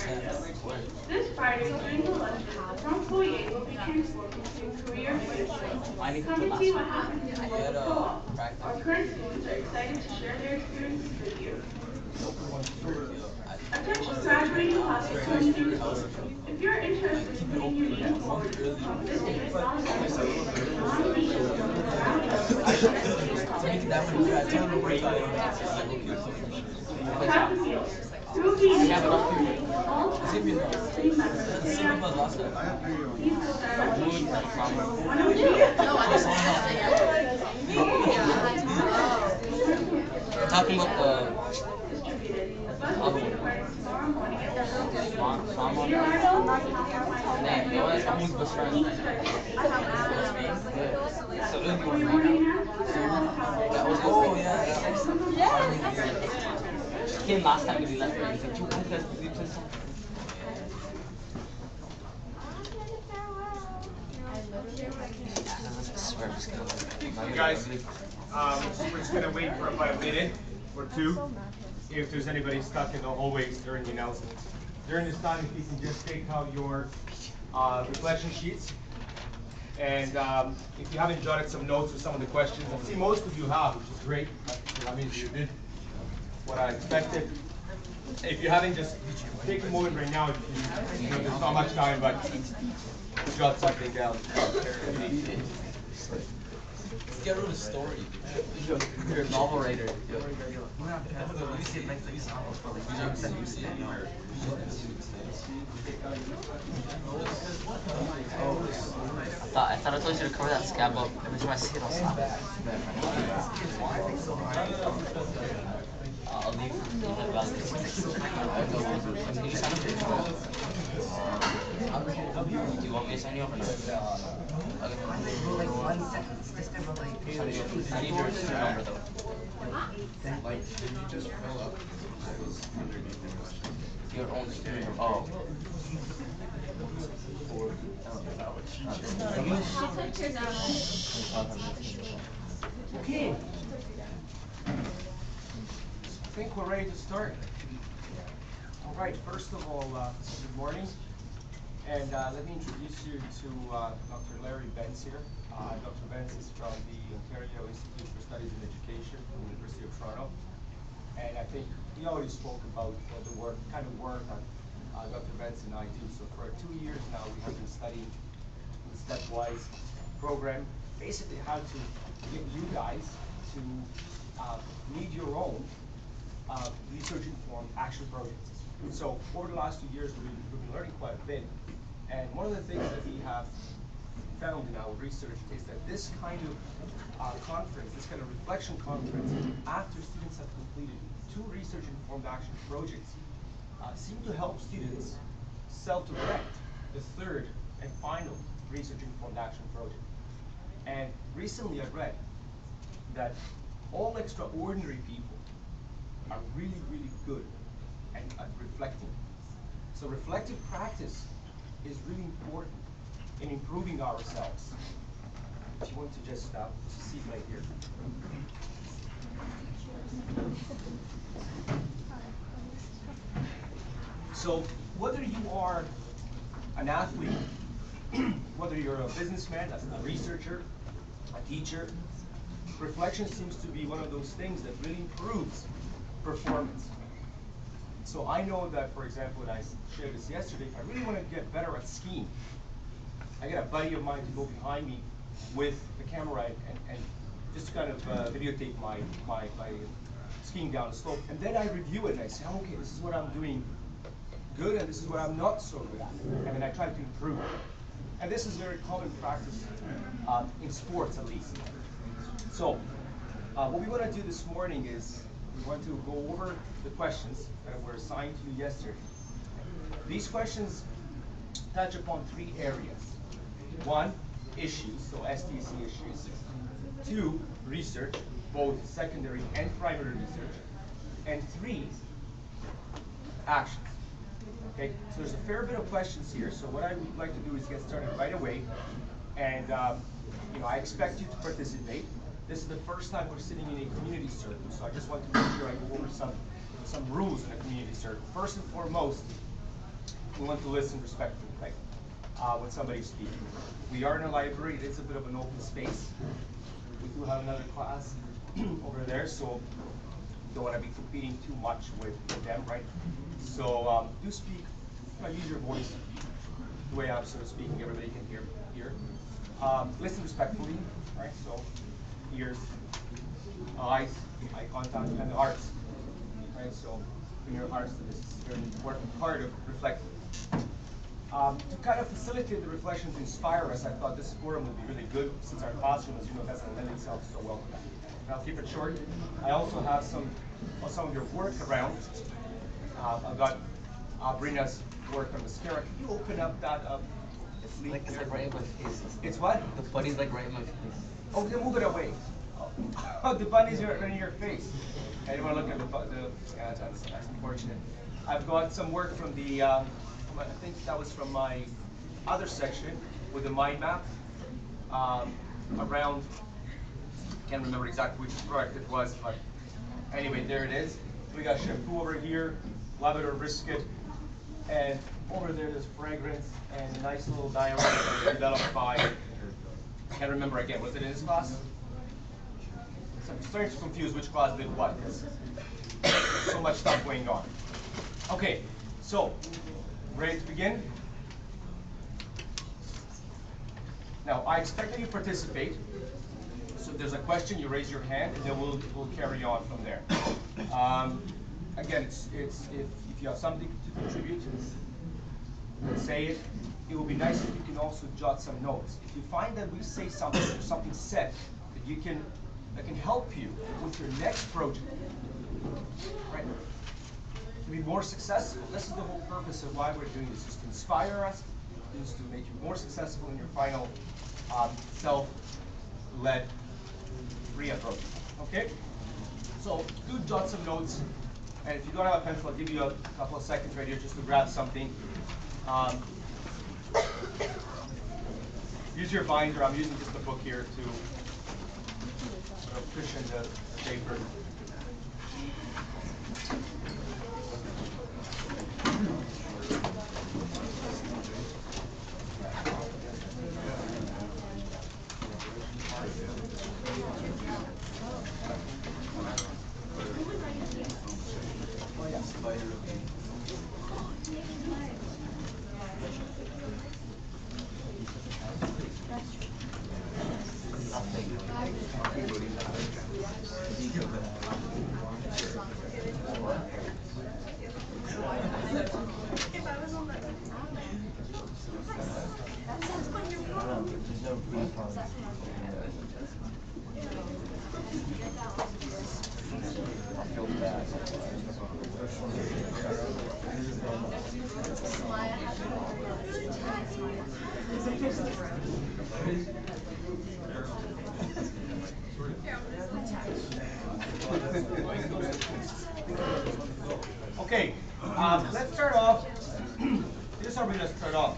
This Friday during the lunch, the front foyer will be transformed into a career playground. Come and see what happens in the local co-op. Our current students are excited to share their experiences with you. Attention graduating classes 2022. If you're interested in continuing forward, visit McDonald's non-legal Happy meals. Through these all three members. Please go directly. One of Talking about the distributed. The bus will be departing tomorrow morning at 12:30. For your morning Oh yeah. She came last time we left. He said, "You guys leave this." Guys, we're just gonna wait for about a minute or two if there's anybody stuck in the hallways during the announcements. During this time, if you can just take out your reflection sheets, and if you haven't jotted some notes with some of the questions, I see most of you have, which is great. That means you did what I expected. If you haven't, just take a moment right now. You know, there's not much time, but jot something down. Get rid of the story. You're a novel writer. I thought I told you to cover that scab up. Every time I see it, I'll slap it. I'll leave. Can you sign up for your phone? Do you want me to sign you up or not? Okay. Like 1 second. Just never like. I need your number though. Like, did you just fill up what was underneath the question? Your own student. Oh. Okay. I think we're ready to start. All right, first of all, good morning. And let me introduce you to Dr. Larry Benz here. Dr. Benz is from the Ontario Institute for Studies in Education from the University of Toronto. And I think we already spoke about the work, kind of work that Dr. Benz and I do. So for 2 years now, we have been studying the STEPWISE program, basically how to get you guys to lead your own research-informed action projects. So over the last 2 years, we've been learning quite a bit. And one of the things that we have found in our research is that this kind of conference, this kind of reflection conference, after students have completed 2 research-informed action projects, seem to help students self-direct the 3rd and final research-informed action project. And recently I read that all extraordinary people are really, really good at reflecting. So reflective practice is really important in improving ourselves. If you want to just see right here. So whether you are an athlete, whether you're a businessman, a researcher, a teacher, reflection seems to be one of those things that really improves performance. So I know that, for example, and I shared this yesterday, if I really want to get better at skiing, I get a buddy of mine to go behind me with the camera and just kind of videotape my skiing down the slope. And then I review it and I say, oh, okay, this is what I'm doing good and this is what I'm not so good at. And then I try to improve. And this is very common practice in sports, at least. So what we want to do this morning is we want to go over the questions that were assigned to you yesterday. These questions touch upon 3 areas. 1, issues, so STSE issues. 2, research, both secondary and primary research. And 3, actions. Okay, so there's a fair bit of questions here. So what I would like to do is get started right away. And you know, I expect you to participate. This is the first time we're sitting in a community circle, so I just want to make sure I go over some rules in a community circle. First and foremost, we want to listen respectfully, like when somebody's speaking. We are in a library. It is a bit of an open space. We do have another class over there, so don't want to be competing too much with them, right? So do speak, use your voice the way I'm sort of speaking. Everybody can hear. Listen respectfully, right? So ears, eyes, eye contact, and the hearts, right? So bring your hearts to this very important part of reflecting. To kind of facilitate the reflection, to inspire us, I thought this forum would be really good since our classroom, as you know, doesn't lend itself so well to that. And I'll keep it short. I also have some of your work around. I've got RiNA's work on mascara. Can you open up that? It's like right in my face. It's what? The bunny's like right in my face. Oh, then move it away. Oh, the bunnies are in your face. I didn't want to look at yeah, that's unfortunate. I've got some work from the, I think that was from my other section with the mind map around, can't remember exactly which product it was, but anyway, there it is. We got shampoo over here, Labrador brisket, and over there's fragrance and a nice little diagram developed by, I can't remember again, was it in this class? So I'm starting to confuse which class did what, because so much stuff going on. Okay, so, ready to begin? Now, I expect that you participate. So if there's a question, you raise your hand, and then we'll carry on from there. Again, if you have something to contribute, say it. It will be nice if you can also jot some notes. If you find that we say something or something said that can help you with your next project, right? To be more successful. This is the whole purpose of why we're doing this: is to inspire us, is to make you more successful in your final self-led RiNA project. Okay? So do jot some notes, and if you don't have a pencil, I'll give you a couple of seconds right here just to grab something. Use your binder. I'm using just a book here to sort of cushion the paper. Okay, let's start off. Here's how we're going to start off.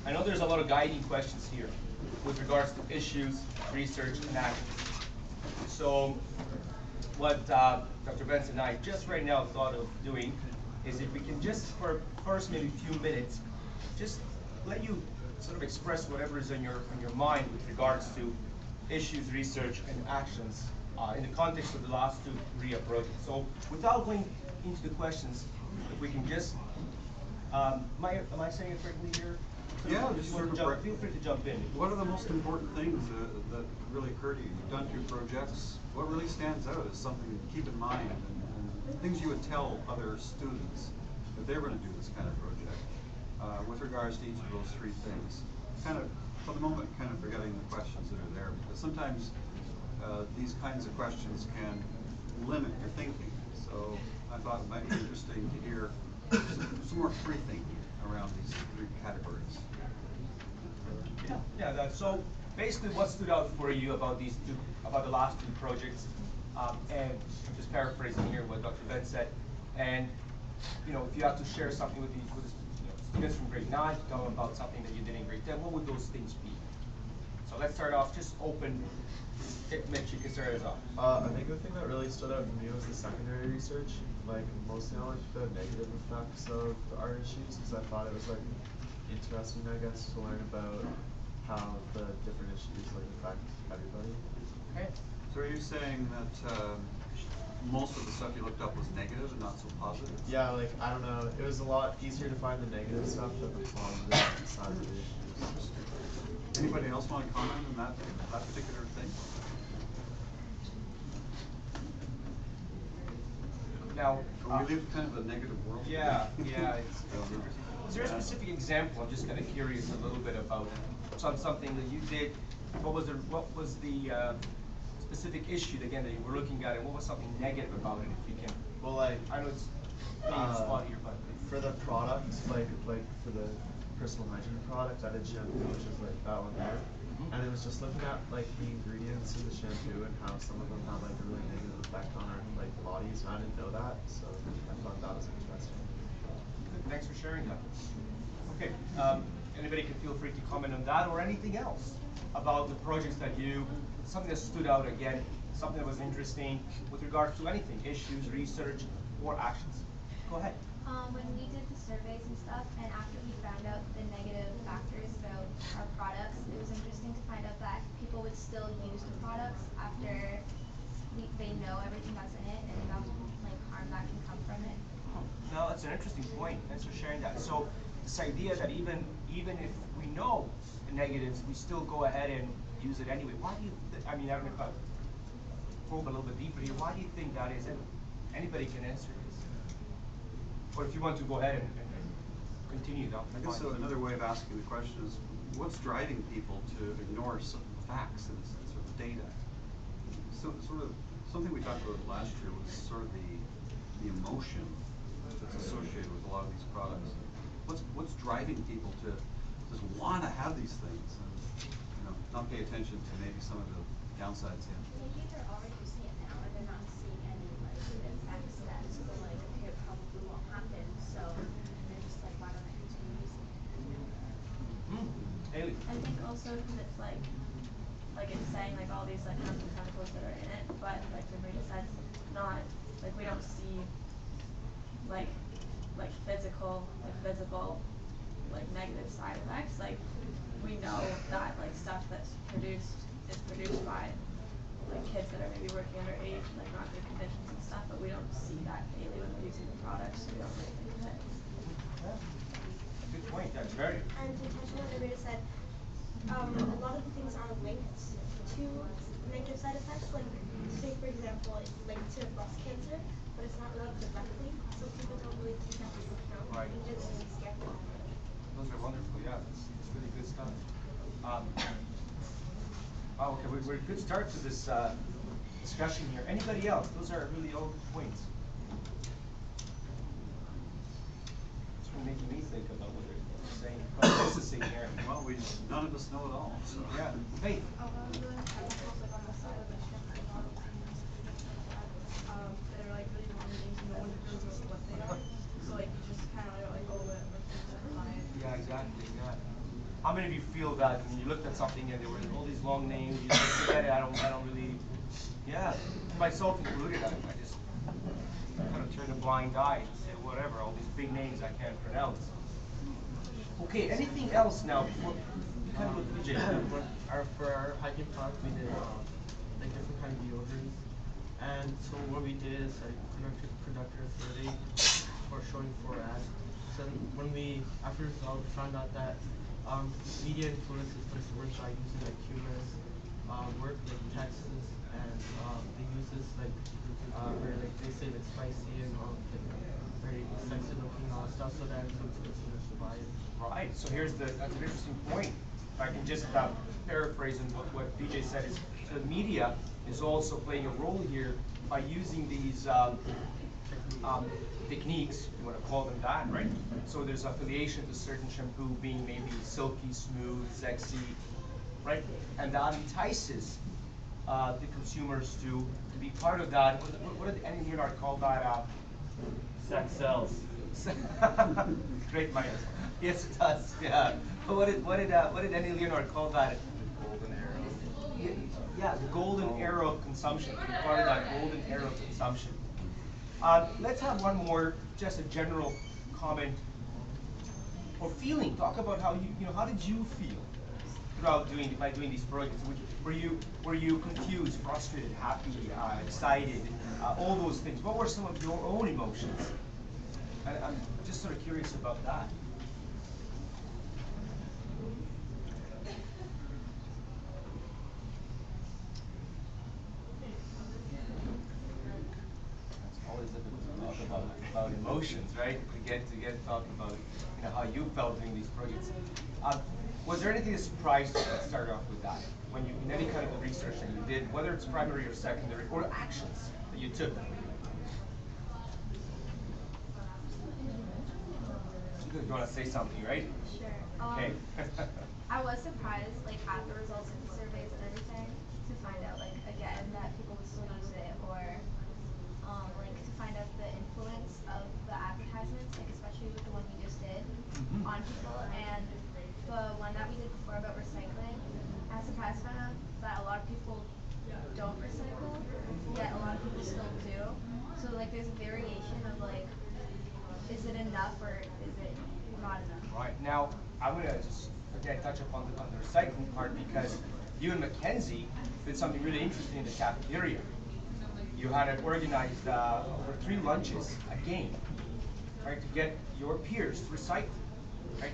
I know there's a lot of guiding questions here with regards to issues, research, and action. So what Dr. Benson and I just right now thought of doing is if we can just, for first maybe few minutes, just let you sort of express whatever is on your mind with regards to issues, research, and actions in the context of the last two RIA projects. So without going into the questions, if we can just, am I saying it correctly here? Yeah, just sort of feel free to jump in. What are the most important things that really occur to you? You've done 2 projects. What really stands out is something to keep in mind and things you would tell other students if they were going to do this kind of project with regards to each of those 3 things. Kind of, for the moment, kind of forgetting the questions that are there, because sometimes these kinds of questions can limit your thinking. So I thought it might be interesting to hear some more free thinking around these 3 categories. Yeah. So basically, what stood out for you about the last 2 projects, and I'm just paraphrasing here what Dr. Ben said, and if you have to share something with students from grade 9 to tell them about something that you did in grade 10, what would those things be? So let's start off just open. Mitch, you can start us off. I think the thing that really stood out for me was the secondary research. like mostly on like the negative effects of the art issues because I thought it was like interesting, I guess, to learn about how the different issues like affect everybody. Okay. So are you saying that most of the stuff you looked up was negative and not so positive? Yeah, like I don't know, it was a lot easier to find the negative stuff than the positive side of the issues. Anybody else want to comment on that particular thing? Now, We live kind of a negative world. yeah, it's interesting. Is there a specific example? I'm just kind of curious a little bit about something that you did. What was the specific issue again that you were looking at, and what was something negative about it? If you can. Well, like I know it's putting you on the spot here, but for the products, like for the personal hygiene product, I did shampoo, which is like that one there. And it was just looking at like the ingredients in the shampoo and how some of them have like a really negative effect on our like bodies. And I didn't know that, so I thought that was interesting. thanks for sharing that. Okay, anybody can feel free to comment on that or anything else about the projects that something that stood out again, something that was interesting with regards to anything, issues, research, or actions. Go ahead. When we did the surveys and stuff, and after we found out the negative factors about our products, it was interesting to find out that people would still use the products after they know everything that's in it and about like harm that can come from it. No, that's an interesting point. Thanks for sharing that. So this idea that even if we know the negatives, we still go ahead and use it anyway. Why do you? I mean, I don't know if I probe a little bit deeper here. Why do you think that is? Anybody can answer this. Or if you want to go ahead and continue, though. I guess another way of asking the question is, what's driving people to ignore some facts and sort of data? So sort of something we talked about last year was sort of the emotion that's associated with a lot of these products. What's driving people to just want to have these things and not pay attention to maybe some of the downsides? Yeah. Maybe they're already using it now and they're not seeing any like effects that they're like, okay, it probably won't happen, so they're just like, why don't I continue using it? Haley. I think also because it's like it's saying like all these like harmful chemicals that are in it, but like the RiNA says, not like we don't see like physical like negative side effects. Like we know that like stuff that's produced is produced by like kids that are maybe working underage and like not good conditions and stuff, but we don't see that daily when we're using the products, so we don't really think of it. Yeah. Good point. That's very. And to touch on what Amanda said, a lot of the things are linked to negative side effects. Like, say for example, it's linked to breast cancer, but it's not linked directly, so people don't really take that into account. Right. And just skeptical. Those are wonderful. Yeah, it's really good stuff. Okay, we're a good start to this discussion here. Anybody else? Those are really all points. It's really making me think about what they're saying. What is saying here? Well, none of us know it all. So. Yeah. Hey. The chemicals like on the side of the shampoo bottles that are like really long names and no one really knows what they are. So like you just kind of like go with it. Yeah, exactly. Yeah. How many of you feel that when you looked at something and there were all these long names, you just forget it? I don't really. Yeah, myself included. I just kind of turn a blind eye and say whatever. All these big names I can't pronounce. Okay. Anything else now before? Kind of with BJ. For our hygiene product, we did like different kind of deodorants, and so what we did is like conducted a survey for showing 4 ads. So when after the result, we found out that media influences consumers by using like humorous words like Texas, and they use this like where like they say like spicy and like very sexy looking stuff, so that influences consumers to buy it. Right. So that's an interesting point. If I can just paraphrase what BJ said is the media is also playing a role here by using these techniques, if you want to call them that, right? So there's affiliation to certain shampoo being maybe silky, smooth, sexy, right? And that entices the consumers to be part of that. What did Annie Leonard call that? Sex sells. Great mind. Yes, it does. Yeah. But what did Annie Leonard call that? Golden arrow. Yeah, the golden arrow of consumption. To be part of that golden arrow of consumption. Let's have one more, just a general comment or feeling. Talk about how how did you feel throughout by doing these projects? Were you confused, frustrated, happy, excited, all those things? What were some of your own emotions? I'm just sort of curious about that. Always a bit talk about emotions, right? To get to talk about how you felt doing these projects. Was there anything that surprised you? Let's start off with that. When you in any kind of research that you did, whether it's primary or secondary, or actions that you took. You want to say something, right? Sure. Okay. I was surprised, like, at the results of the surveys and everything, to find out, like, again, that people would still use it, or like to find out the influence of the advertisements, like especially with the one we just did on people, and the one that we did before about recycling. I was surprised to find out that a lot of people don't recycle, yet a lot of people still do. So like there's a variation of like, is it enough or is it not enough? Right. Now I'm gonna just again touch upon the recycling part, because you and Mackenzie did something really interesting in the cafeteria. You had organized over 3 lunches, a game, right, to get your peers to recycle, right?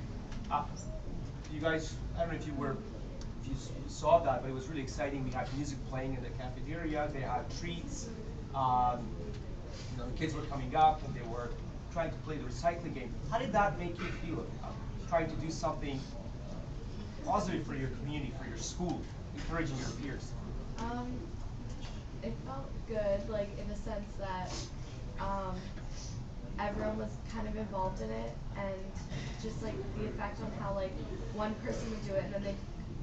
You guys, I don't know if you saw that, but it was really exciting. We had music playing in the cafeteria. They had treats. The kids were coming up and they were trying to play the recycling game. How did that make you feel? Trying to do something positive for your community, for your school, encouraging your peers. It felt good, like in the sense that everyone was kind of involved in it, and just like the effect on how like one person would do it and then they'd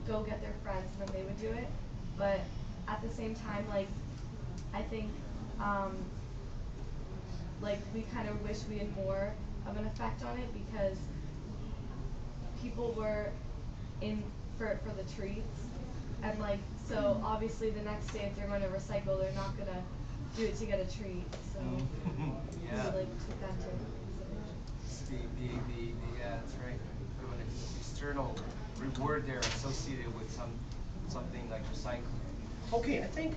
go get their friends and then they would do it. But at the same time, like I think like we kind of wish we had more of an effect on it, because people were in for the treats, and like so obviously the next day if they're going to recycle, they're not going to do it to get a treat. So Yeah. we like took that into consideration. Yeah, that's right. Put an external reward there associated with something like recycling. Okay, I think.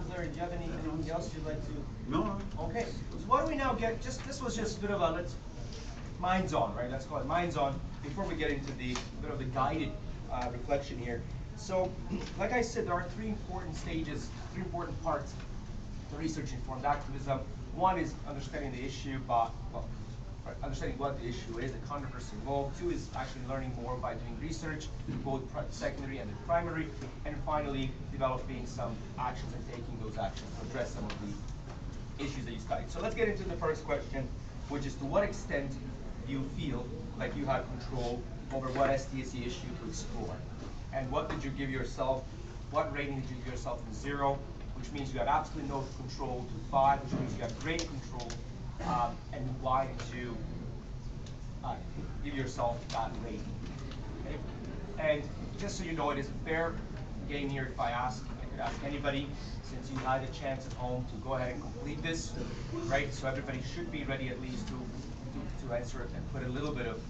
Larry, do you have anything else you'd like to? No. Okay. So why don't we now get this was just a bit of a minds on, right? Let's call it minds on before we get into the bit of the guided reflection here. So, like I said, there are 3 important stages, 3 important parts to research-informed activism. One is understanding the issue, understanding what the issue is, the controversy involved. 2 is actually learning more by doing research, both secondary and primary. And finally, developing some actions and taking those actions to address some of the issues that you studied. So let's get into the first question, which is to what extent do you feel like you had control over what STSE issue to explore? And what did you give yourself? What rating did you give yourself from 0, which means you had absolutely no control, to 5, which means you had great control? And why did you give yourself that rating? Okay? And just so you know, it is a fair game here. If I could ask anybody, since you had a chance at home to go ahead and complete this, right? So everybody should be ready at least to answer it and put a little bit of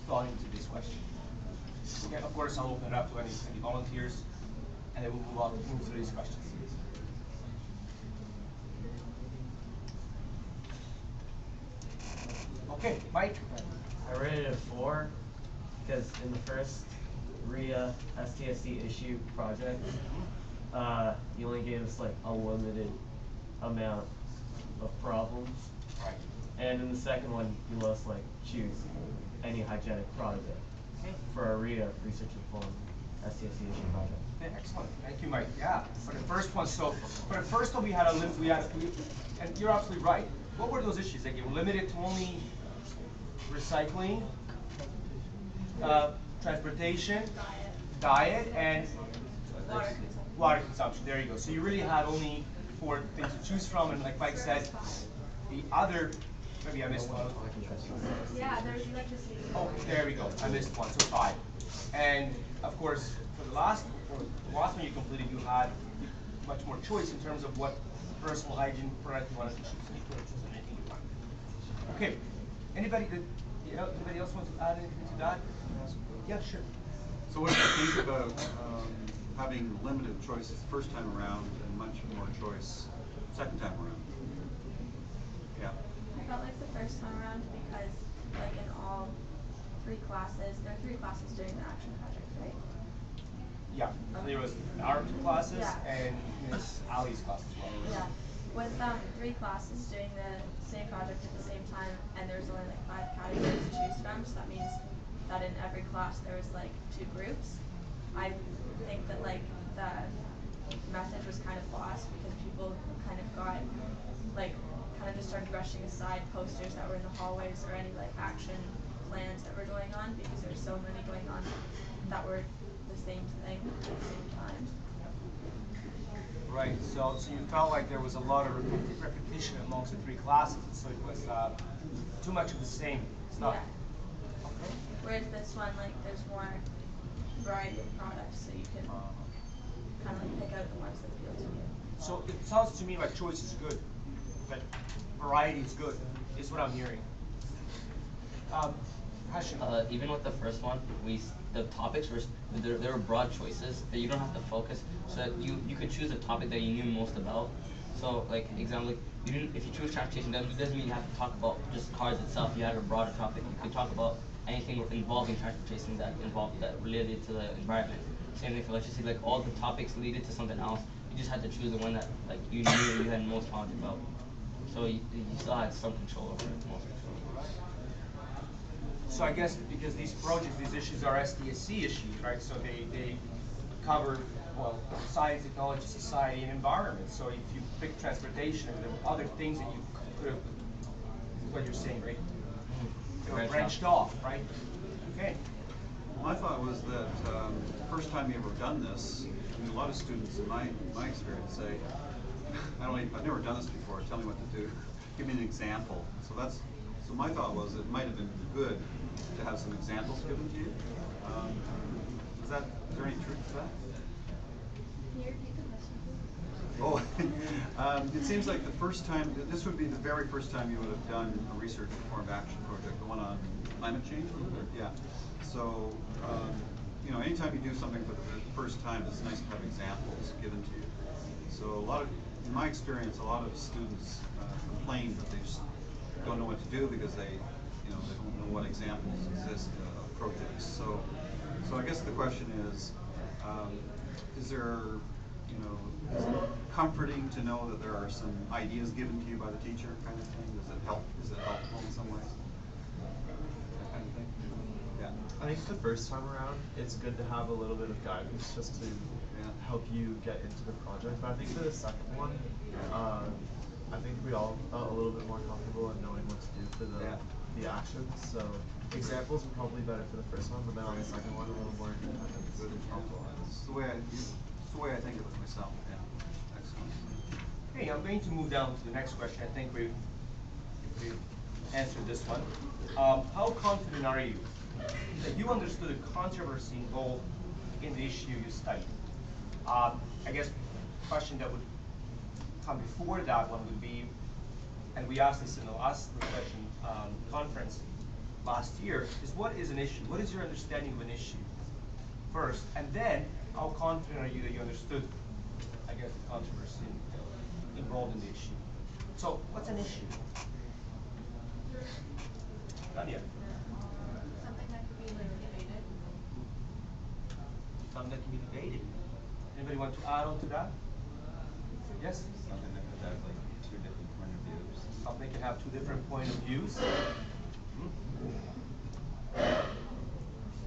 thought into this question. Okay, of course, I'll open it up to any volunteers, and then we'll move through these questions. Okay, Mike. I rated it a 4 because in the first RIA STSE issue project, you only gave us like a limited amount of problems. Right. And in the second one, you let us like choose any hygienic product for a RIA research-informed STSE issue project. Okay, excellent. Thank you, Mike. Yeah, for the first one, we had and you're absolutely right. What were those issues? Like, you were limited to only recycling, transportation, diet, and water consumption. There you go. So you really had only 4 things to choose from, and like Mike said, the other, maybe I missed one. Yeah, there's electricity. Oh, there we go. I missed one, so 5. And of course, for the last one you completed, you had much more choice in terms of what personal hygiene product you wanted to choose. You could have chosen anything you want. Okay. Anybody else want to add anything to that? Yeah, sure. So what do you think about having limited choices first time around and much more choice second time around? Yeah. I felt like the first time around because like in all three classes, there are 3 classes doing the action project, right? Yeah. So there was our 2 classes and Miss Ali's class as well. Yeah. With 3 classes doing the same project at the same time, and there's only like 5 categories to choose from, so that means that in every class there was like 2 groups. I think that like the message was kind of lost because people kind of got like kind of just started brushing aside posters that were in the hallways or any like action plans that were going on because there's so many going on that were the same thing at the same time. Right. So you felt like there was a lot of repetition amongst the 3 classes, so it was too much of the same stuff. Yeah. Okay. Whereas this one, like, there's more variety of products, so you can kind of like pick out the ones that appeal to you. So it sounds to me like choice is good, but variety is good, is what I'm hearing. Even with the first one, the topics were there were broad choices that you don't have to focus. So that you could choose a topic that you knew most about. So like example, if you choose transportation, that doesn't mean you have to talk about just cars itself. You had a broader topic. You could talk about anything involving transportation that related to the environment. Same thing for electricity. Like all the topics leaded to something else. You just had to choose the one that like you knew you had most knowledge about. So you still had some control over it, most control. So I guess because these projects, these issues are STSE issues, right? So they cover, well, science, technology, society, and environment. So if you pick transportation, there were other things that you could have, is what you're saying, right? They were branched off, right? Okay. My thought was that first time you ever done this, I mean, a lot of students in my experience say, I've never done this before, tell me what to do. Give me an example. So my thought was it might have been good to have some examples given to you. Is there any truth to that? Can you repeat the question, please? Oh, it seems like the first time, this would be the very first time you would have done a research-informed action project, the one on climate change. Yeah. So, you know, anytime you do something for the first time, it's nice to have examples given to you. So in my experience, a lot of students complain that they just don't know what to do because they don't know what examples exist of projects. So I guess the question is there, is it comforting to know that there are some ideas given to you by the teacher, kind of thing? Does it help? Is it helpful in some ways? That kind of thing. Yeah. I think the first time around, it's good to have a little bit of guidance just to help you get into the project. But I think for the second one, I think we all felt a little bit more comfortable in knowing what to do for the actions. So examples were probably better for the first one, but then on the second one, a little more independence. Good and helpful. It's the way I think of it myself. Yeah. Excellent. Okay, I'm going to move down to the next question. I think we've answered this one. How confident are you that you understood the controversy involved in the issue you studied? I guess the question that would come before that one would be, and we asked this in the last reflection conference last year, is what is an issue? What is your understanding of an issue first? And then, how confident are you that you understood, I guess, the controversy involved in the issue? So, what's an issue? Tanya. Something that could be debated. Something that can be debated. Anybody want to add on to that? Yes? Something that could have like 2 different point of views. Something can have 2 different point of views.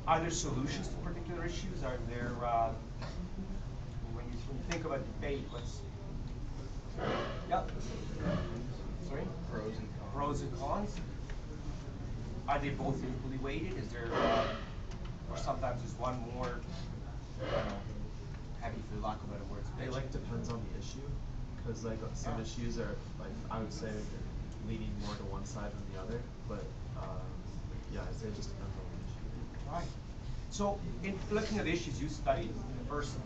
Are there solutions to particular issues? Are there, when you think of a debate, what's, sorry? Pros and cons. Pros and cons. Are they both equally weighted? Is there, or sometimes is one more, heavy, for lack of better words? It like depends on the issue, because like some issues are like I would say leaning more to one side than the other, but yeah, I'd say it just depends on the issue. Right. So in looking at the issues you studied in the first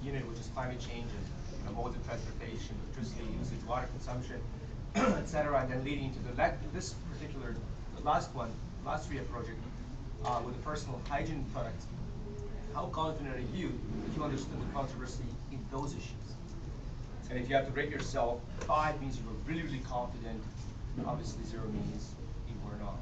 unit, which is climate change and modes of transportation, electricity usage, water consumption, etc., and then leading to this particular last RIA project with the personal hygiene products. How confident are you that you understood the controversy in those issues? And if you have to rate yourself, 5 means you were really, really confident. Obviously, 0 means you were not.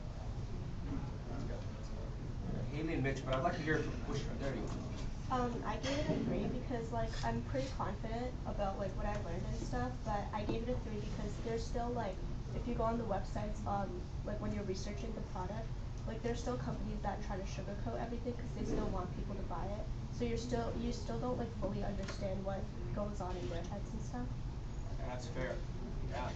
Haley and Mitch, but I'd like to hear from Bushra. There you go. I gave it a 3 because like I'm pretty confident about like what I learned and stuff, but I gave it a 3 because there's still like, if you go on the websites, like when you're researching the product, like there's still companies that try to sugarcoat everything because they still want people to buy it. So you still don't like fully understand what goes on in their heads and stuff. That's fair. Yeah.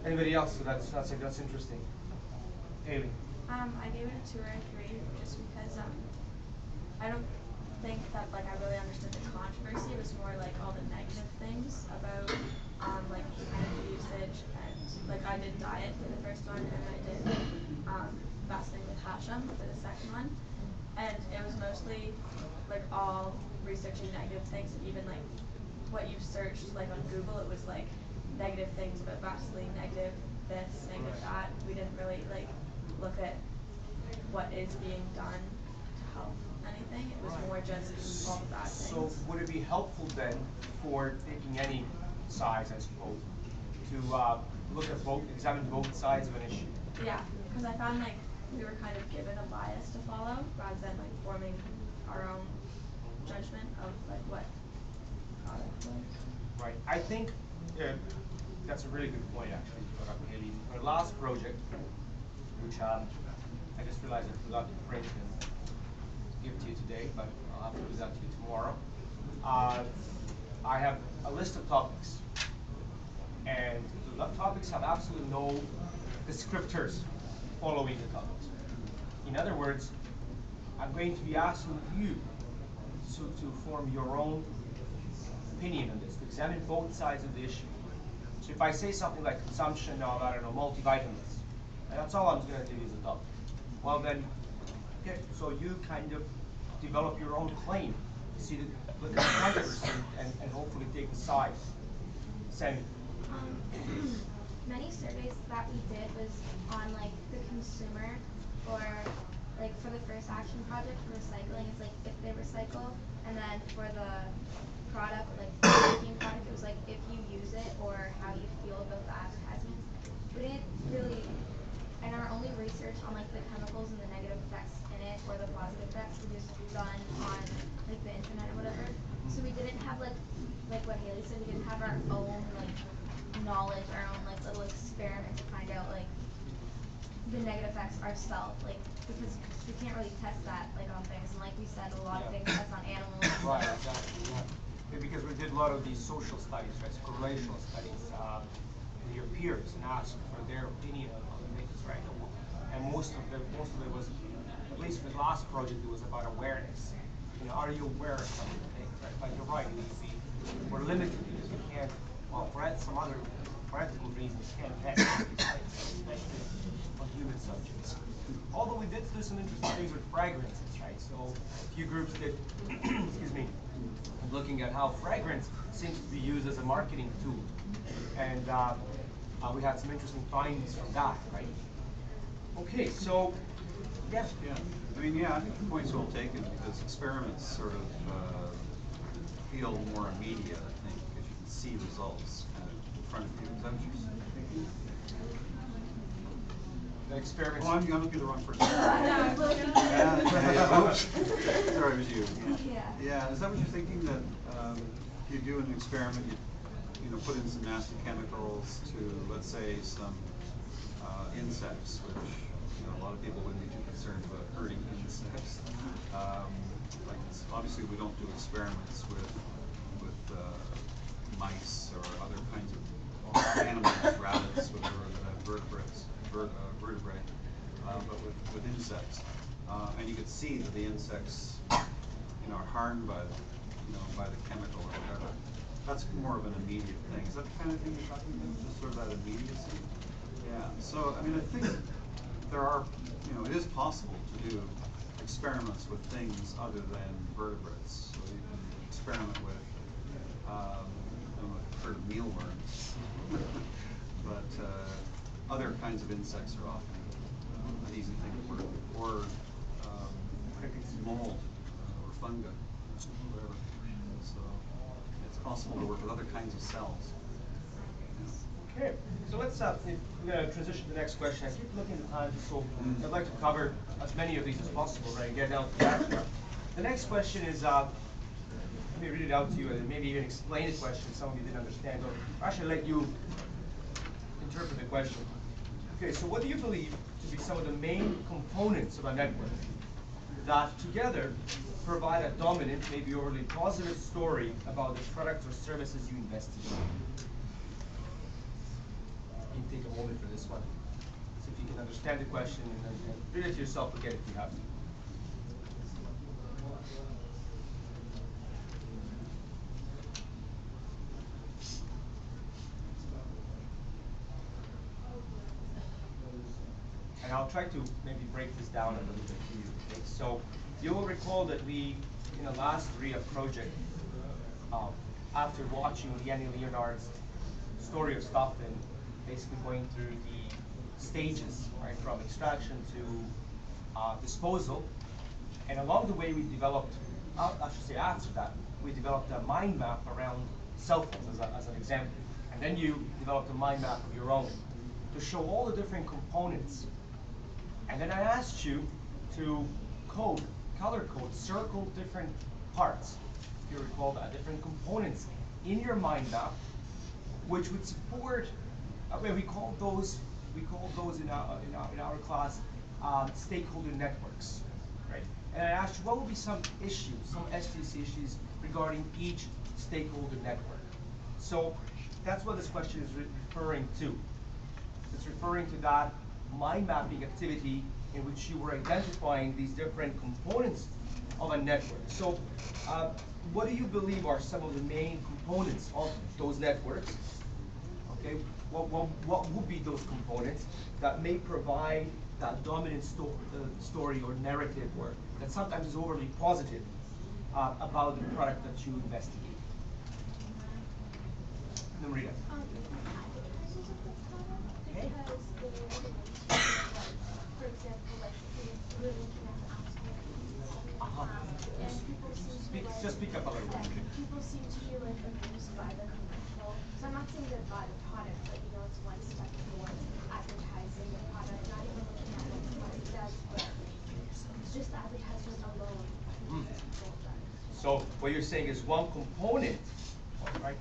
Anybody else? So that's interesting. Haley. I gave it a 2 or a 3 just because I don't think that like I really understood the controversy. It was more like all the negative things about like energy usage, and like I did diet for the first one and I did fasting with Hashem for the second one, and it was mostly like all researching negative things. And even like what you searched like on Google, it was like negative things about Vaseline, negative this, negative that. We didn't really like look at what is being done to help anything. It was more just all the bad things. So would it be helpful then for taking any sides, I suppose, to look at examine both sides of an issue? Yeah, because I found like we were kind of given a bias to follow rather than like forming our own judgment of like what product was. Right. I think that's a really good point actually, Haley. Our last project, which I just realized I forgot to print and give to you today, but I'll have to do that to you tomorrow. I have a list of topics, and the topics have absolutely no descriptors following the topics. In other words, I'm going to be asking you to form your own opinion on this, to examine both sides of the issue. So if I say something like consumption of, I don't know, multivitamins, and that's all I'm going to give you as a topic. Well then, okay, so you kind of develop your own claim, see the controversy, and hopefully take a side. Sammy. Many surveys that we did was on like the consumer, or like for the first action project for recycling, it's like if they recycle, and then for the product, like the baking product, it was like if you use it or how you feel about the advertisements. We didn't really, and our only research on like the chemicals and the negative effects in it or the positive effects was just done on like the internet or whatever. So we didn't have like what Haley said, we didn't have our own like knowledge, our own like little experiment to find out like the negative effects ourselves, like because we can't really test that like on things, and like we said, a lot of things test on animals. Right, exactly. Yeah. Because we did a lot of these social studies, right, correlational studies with your peers and asked for their opinion on the things, right? And most of it was, at least for the last project, it was about awareness. You know, are you aware of some of the things, right? But you're right, we're limited because we can't, well, for some other practical reasons, can't test these things, especially on human subjects. Although we did do some interesting things with fragrances, right? So a few groups did, excuse me, looking at how fragrance seems to be used as a marketing tool. And we had some interesting findings from that, right? Okay, so, yes? Yeah, I mean, yeah, I think the point's well taken because experiments sort of feel more immediate, I think, because you can see results kind of in front of you. Is that what you're thinking? The experiments. Well, I'm going to be the wrong person. Oops. Sorry, it was you. Yeah, is that what you're thinking, that if you do an experiment, you know, put in some nasty chemicals to, let's say, some insects, which, you know, a lot of people wouldn't be too concerned about hurting insects. Like, obviously, we don't do experiments with mice or other kinds of animals, rabbits, whatever, vertebrates. Vertebrae, but with insects, and you could see that the insects, you know, are harmed by the chemical or whatever. That's more of an immediate thing. Is that the kind of thing you're talking about? Just sort of that immediacy? Yeah. So I mean, I think there are, you know, it is possible to do experiments with things other than vertebrates. So you can experiment with. I don't know if you've heard of mealworms, but other kinds of insects are often an easy thing to work with, or mold or fungi, whatever. So it's possible to work with other kinds of cells. Okay, so let's we're going to transition to the next question. I keep looking at the time, so I'd like to cover as many of these as possible, right, and get down to the action. The next question is, let me read it out to you, and maybe even explain the question if some of you didn't understand, or actually let you interpret the question. Okay, so what do you believe to be some of the main components of a network that together provide a dominant, maybe overly positive story about the products or services you investigate? You can take a moment for this one. See if you can understand the question and read it to yourself again if you have to. And I'll try to maybe break this down a little bit for you. Okay? So you will recall that we, in the last RIA project, after watching Yanni Leonard's story of stuff and basically going through the stages, right, from extraction to disposal, and along the way we developed, I should say after that, we developed a mind map around cell phones as an example. And then you developed a mind map of your own to show all the different components. And then I asked you to color code, circle different parts, if you recall that, different components in your mind map, which would support, we call those in our class stakeholder networks, right? And I asked you what would be some issues, some STSE issues regarding each stakeholder network. So that's what this question is referring to. It's referring to that mind mapping activity in which you were identifying these different components of a network. So what do you believe are some of the main components of those networks? Okay, what would be those components that may provide that dominant story or narrative, or that sometimes is overly positive about the product that you investigate? Marita. Advertisers of the product, because they, for example, like we're looking at the Apple, and people seem to be like, just speak up a little bit. People seem to be like amused by the commercial. So I'm not saying they're buy the product, but you know, it's one step towards advertising the product, not even looking at what the product does, but just the advertisement alone. So what you're saying is one component, right,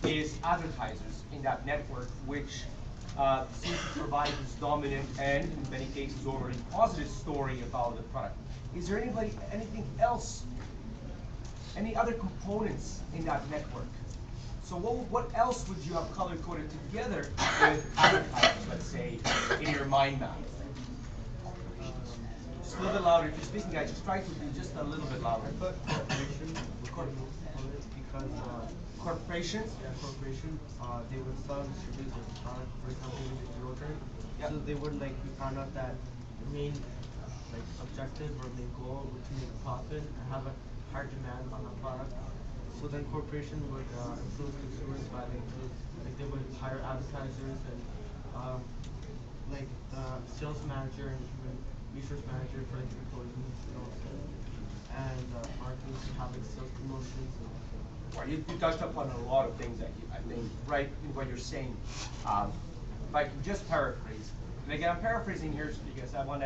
is advertisers in that network, which seem to provide this dominant and, in many cases, overly positive story about the product. Is there anything else, any other components in that network? So what else would you have color-coded together with advertisers, let's say, in your mind map? Just a little bit louder. If you're speaking, guys, just try to be just a little bit louder. But because corporations? Yeah, corporations, they would sell and distribute their product, for example, with deodorant. Yep. So they would we found out that the main objective or main goal would to make a profit and have a higher demand on the product. So then corporations would influence consumers by they would hire advertisers and the sales manager and research manager for the employees, and marketing to have sales promotions. Well, you touched upon a lot of things that I think right in what you're saying. If I can just paraphrase, and again I'm paraphrasing here because I want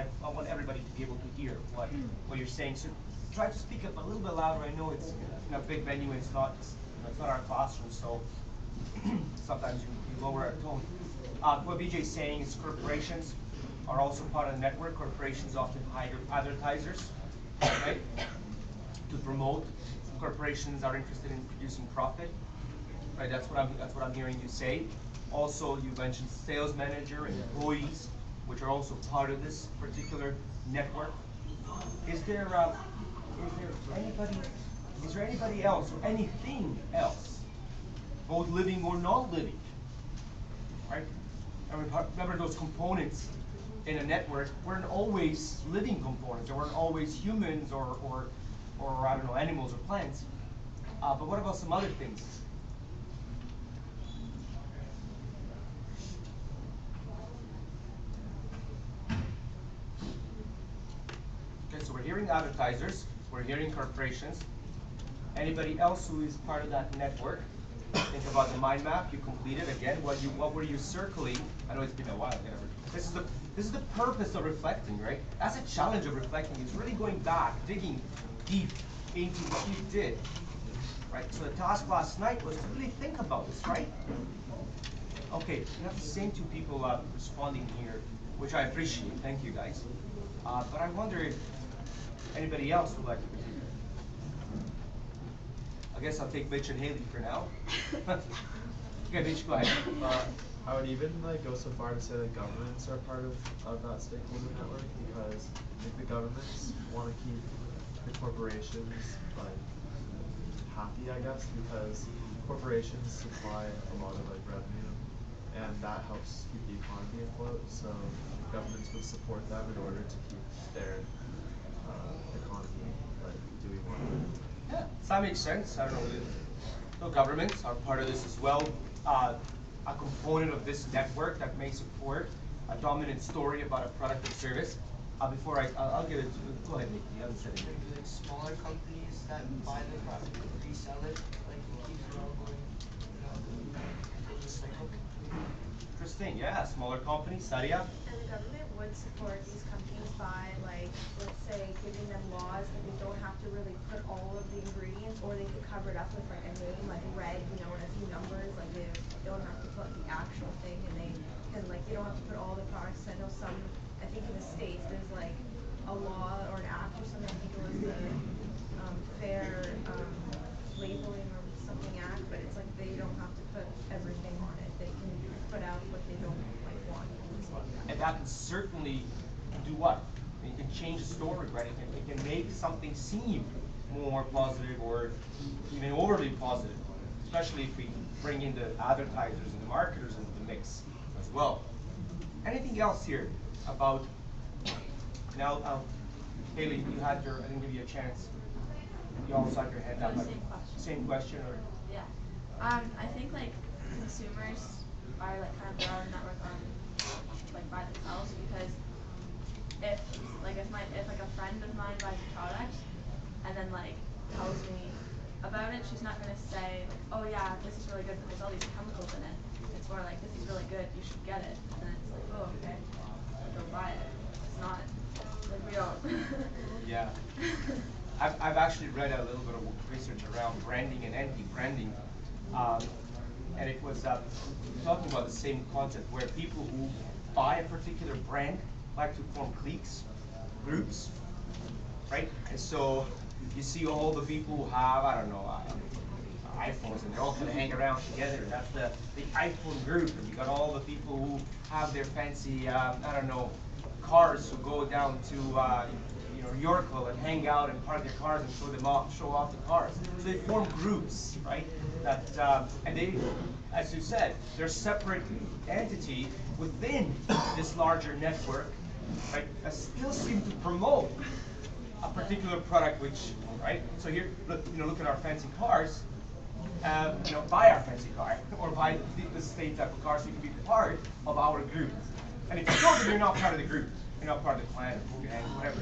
everybody to be able to hear what you're saying. So try to speak up a little bit louder. I know it's in a big venue and it's not our classroom, so sometimes you lower our tone. What BJ's saying is corporations are also part of the network. Corporations often hire advertisers, right, to promote. Corporations are interested in producing profit, right? That's what I'm hearing you say. Also, you mentioned sales manager and employees, which are also part of this particular network. Is there anybody else or anything else, both living or non-living, right? And remember, those components in a network weren't always living components. They weren't always humans or I don't know, animals or plants. But what about some other things? Okay, so we're hearing advertisers, we're hearing corporations. Anybody else who is part of that network? Think about the mind map you completed. Again, what were you circling? I know it's been a while. This is the purpose of reflecting, right? That's a challenge of reflecting. It's really going back, digging deep into what you did, right? So the task last night was to really think about this, right? Okay, we have the same two people responding here, which I appreciate. Thank you, guys. But I wonder if anybody else would like to continue. I guess I'll take Mitch and Haley for now. Okay, Mitch, go ahead. I would even like go so far to say that governments are part of that stakeholder network, because if the governments want to keep the corporations like happy, I guess, because corporations supply a lot of like revenue, and that helps keep the economy afloat. So governments would support them in order to keep their economy like doing well. Yeah, that makes sense. I don't know. So governments are part of this as well. A component of this network that may support a dominant story about a product or service. Before I'll give it to, go ahead, Nikki. You haven't said it. Maybe like smaller companies that buy the product and resell it, like it keeps it all going, in the cycle. Interesting, yeah. Smaller companies, Sadia. And the government would support these companies by, like, let's say, giving them laws that they don't have to really put all of the ingredients, or they could cover it up with like a name, like red, and a few numbers. Like they don't have to put the actual thing, and they can, like, they don't have to put all the products. I know some, I think in the States there's like a law or an act or something. I think it was the fair labeling or something act, but it's like they don't have to put everything on it. They can put out what they don't like want. And that can certainly do what? It can change the story, right? It can make something seem more positive or even overly positive, especially if we bring in the advertisers and the marketers into the mix as well. Anything else here about, now, Haley, you had your, I didn't give you a chance. You also had your hand up. Same question, or? Yeah. I think like consumers are like kind of their own network on like by themselves, because if like a friend of mine buys a product and then like tells me about it, she's not gonna say like, oh yeah, this is really good, but there's all these chemicals in it. It's more like, this is really good, you should get it. And then it's like, oh okay, I'll go buy it. It's not like we don't. Yeah. I've actually read a little bit of research around branding and anti-branding, and it was talking about the same concept, where people who buy a particular brand like to form cliques, groups, right? And so you see all the people who have, I don't know, iPhones, and they're all kind of hang around together. That's the iPhone group, and you got all the people who have their fancy, I don't know, cars, who go down to Yorkville and hang out and park their cars and show off the cars. So they form groups, right? That and they, as you said, they're separate entity within this larger network, right? That still seem to promote a particular product, which, right? So here, look at our fancy cars. Buy our fancy car, or buy the same type of car, so you can be part of our group. And if you don't, then you're not part of the group. You're not part of the clan, or whatever.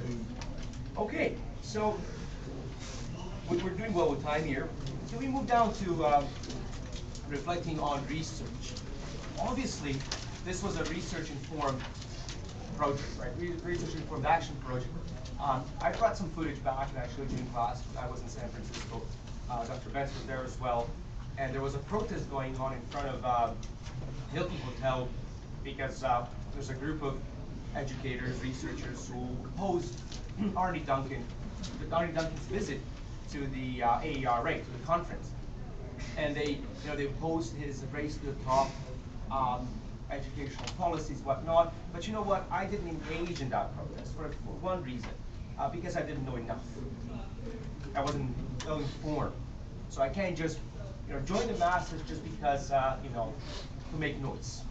Okay, so we're doing well with time here. So we move down to reflecting on research. Obviously, this was a research-informed project, right? Research-informed action project. I brought some footage back and I showed you in class. I was in San Francisco. Dr. Betts was there as well. And there was a protest going on in front of Hilton Hotel, because there's a group of educators, researchers who opposed Arnie Duncan's visit to the AERA, to the conference. And they opposed his race to the top, educational policies, whatnot. But you know what? I didn't engage in that protest for one reason, because I didn't know enough. I wasn't well informed. So I can't just join the masses just because to make noise.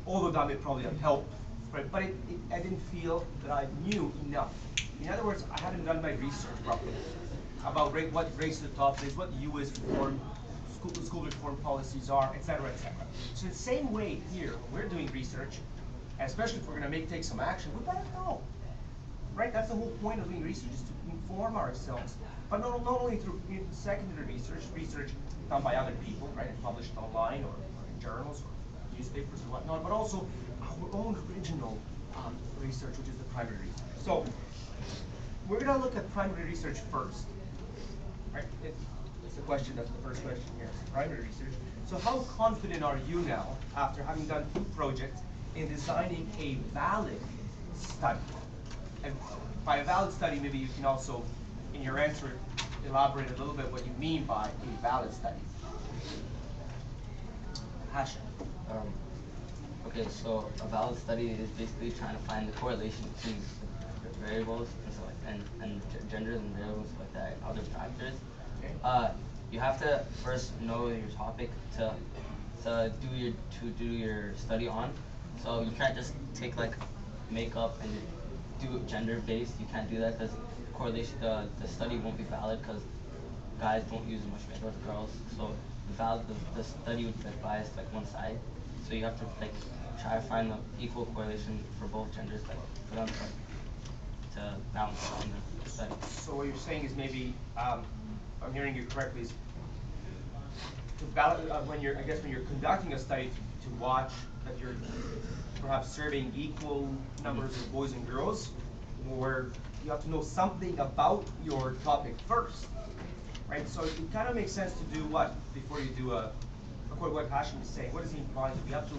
Although that may probably have helped, right? But I didn't feel that I knew enough. In other words, I hadn't done my research properly. about what race to the top is, what U.S. reform, school reform policies are, etc., etc. So the same way here, when we're doing research, especially if we're going to take some action, we better know. Right? That's the whole point of doing research, is to inform ourselves. But not only through secondary research done by other people, right, and published online or in journals or newspapers or whatnot, but also our own original research, which is the primary research. So we're going to look at primary research first. Right? It's the question, that's the first question here, primary research. So how confident are you now, after having done 2 projects, in designing a valid study? And by a valid study, maybe you can also, in your answer, elaborate a little bit what you mean by a valid study. Hashem. Okay, so a valid study is basically trying to find the correlation between variables and stuff like and genders and variables like that and other factors. Okay. You have to first know your topic to do your study on. So you can't just take like makeup and do it gender based. You can't do that because correlation the study won't be valid because guys don't use as much makeup as girls. So the study would be biased like one side. So you have to like try to find the equal correlation for both genders, like for them to balance out in the study. So what you're saying is maybe, I'm hearing you correctly, is to balance, when you're conducting a study, to watch that you're perhaps serving equal numbers of boys and girls, where you have to know something about your topic first, right? So it kind of makes sense to do what before you do what Hashem is saying. What does he imply? You have to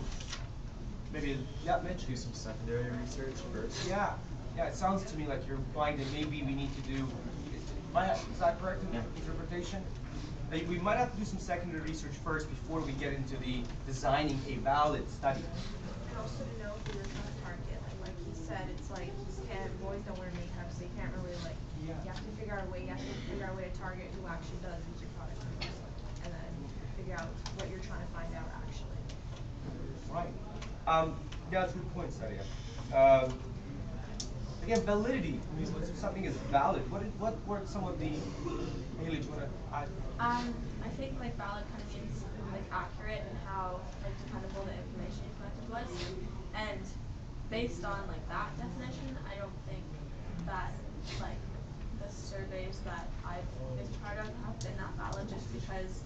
maybe, yeah, Mitch? Do some secondary research first. Yeah, it sounds to me like you're implying that maybe we need to do, is that correct in interpretation? That we might have to do some secondary research first before we get into the designing a valid study. And also to know who you're trying to target. Like he said, it's like boys don't wear makeup, so you can't really you have to figure out a way to target who actually does use your product, and then figure out what you're trying to find out actually. Right. Yeah, that's a good point, Sadia. Again, validity. I mean, when something is valid, what were some of the, Haley, do you want to add? I think like valid kind of means like accurate and how like dependable the information you collected was. And based on like that definition, I don't think that like the surveys that I've been part of have been that valid, just because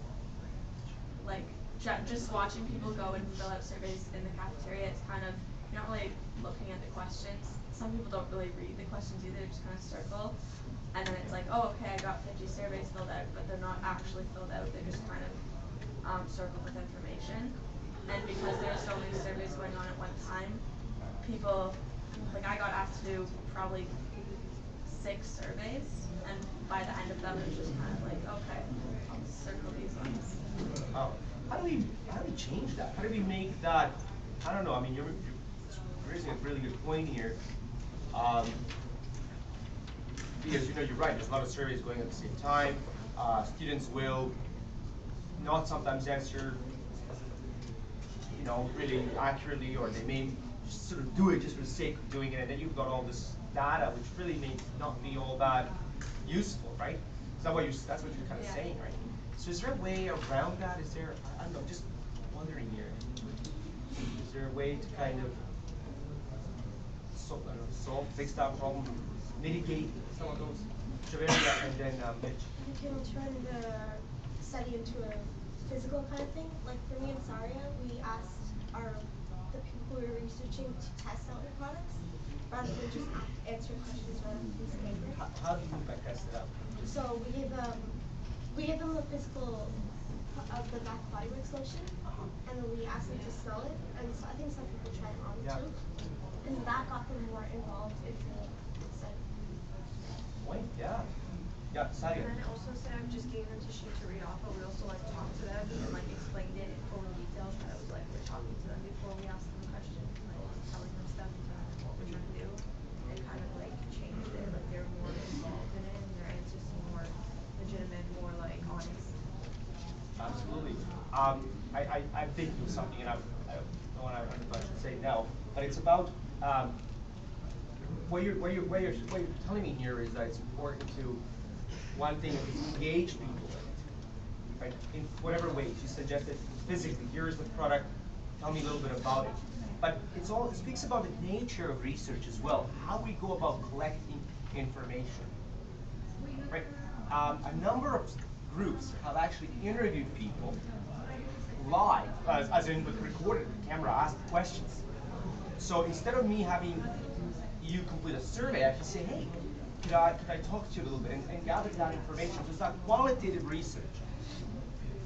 like just watching people go and fill out surveys in the cafeteria, it's kind of, you're not really looking at the questions. Some people don't really read the questions either, they just kind of circle. And then it's like, oh, okay, I got 50 surveys filled out, but they're not actually filled out, they're just kind of circled with information. And because there are so many surveys going on at one time, people, like I got asked to do probably 6 surveys, and by the end of them, it's just kind of like, okay, I'll circle these ones. How do we change that? How do we make that? I don't know. I mean, you're raising a really good point here, because you're right. There's a lot of surveys going at the same time. Students will not sometimes answer, really accurately, or they may just sort of do it just for the sake of doing it, and then you've got all this data which really may not be all that useful, right? Is that that's what you're kind of saying, right? So is there a way around that? Is there, I don't know, just wondering here, is there a way to kind of fix that problem, mitigate some of those? Javeria and then Mitch. You can turn the study into a physical kind of thing. Like for me and Saria, we asked the people who were researching to test out the products rather than just answer questions on a piece of paper. How do you mean by test it out? So we gave them a physical of the Bath Body Works lotion, and then we asked them to smell it, and so I think some people tried it on too, and that got them more involved into the study. Point, yeah. Yeah, Sadia. And then also instead of just giving them to sheet to read off, but we also talked to them and explained it in full details. That it was like we're talking to them before we asked them questions, telling them stuff what we're trying to do, and kind of changed it. Like they're more involved in it, and their answers seem more legitimate, more honest. Absolutely. I'm thinking of something, and I don't want to say now, but it's about what you're telling me here is that it's important to One thing is engage people in it, right? In whatever ways you suggested physically. Here is the product. Tell me a little bit about it. But it speaks about the nature of research as well. How we go about collecting information, right? A number of groups have actually interviewed people live, as in with recorded camera, asked questions. So instead of me having you complete a survey, I can say, hey, could I talk to you a little bit and gather that information? So it's that qualitative research.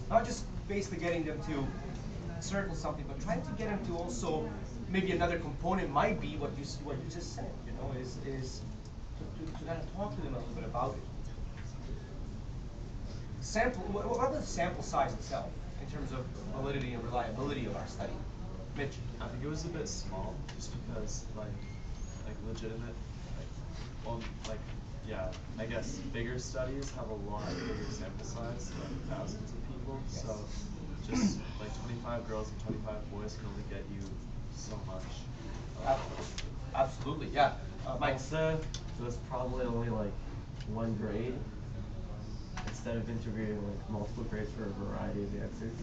Not just basically getting them to circle something, but trying to get them to also, maybe another component might be what you just said, you know, is to kind of talk to them a little bit about it. What about the sample size itself in terms of validity and reliability of our study? Mitch? I think it was a bit small, just because like legitimate, yeah, I guess bigger studies have a lot bigger sample size, like thousands of people. Yes. So just like 25 girls and 25 boys can only get you so much. Absolutely, yeah. Mike? Also, it was probably only like one grade instead of interviewing like multiple grades for a variety of answers.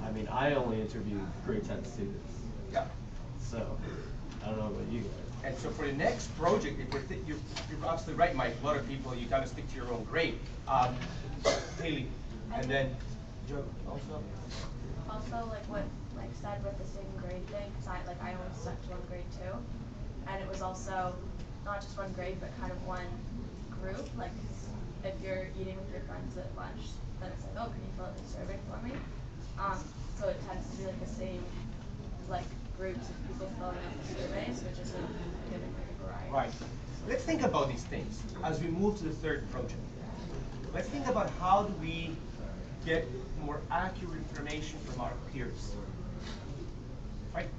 I mean, I only interviewed grade 10 students. Yeah. So, I don't know about you guys. And so for the next project, if you're absolutely right, Mike. A lot of people, you kind of stick to your own grade. Haley, and then Joe also. Also, like what Mike said with the same grade thing, because I only stuck to one grade too, and it was also not just one grade, but kind of one group. Like if you're eating with your friends at lunch, then it's like, oh, can you fill out the survey for me? So it tends to be like the same like groups of people filling out the surveys, which is giving like a variety. Right. Let's think about these things as we move to the third project. Let's think about how do we get more accurate information from our peers. Right?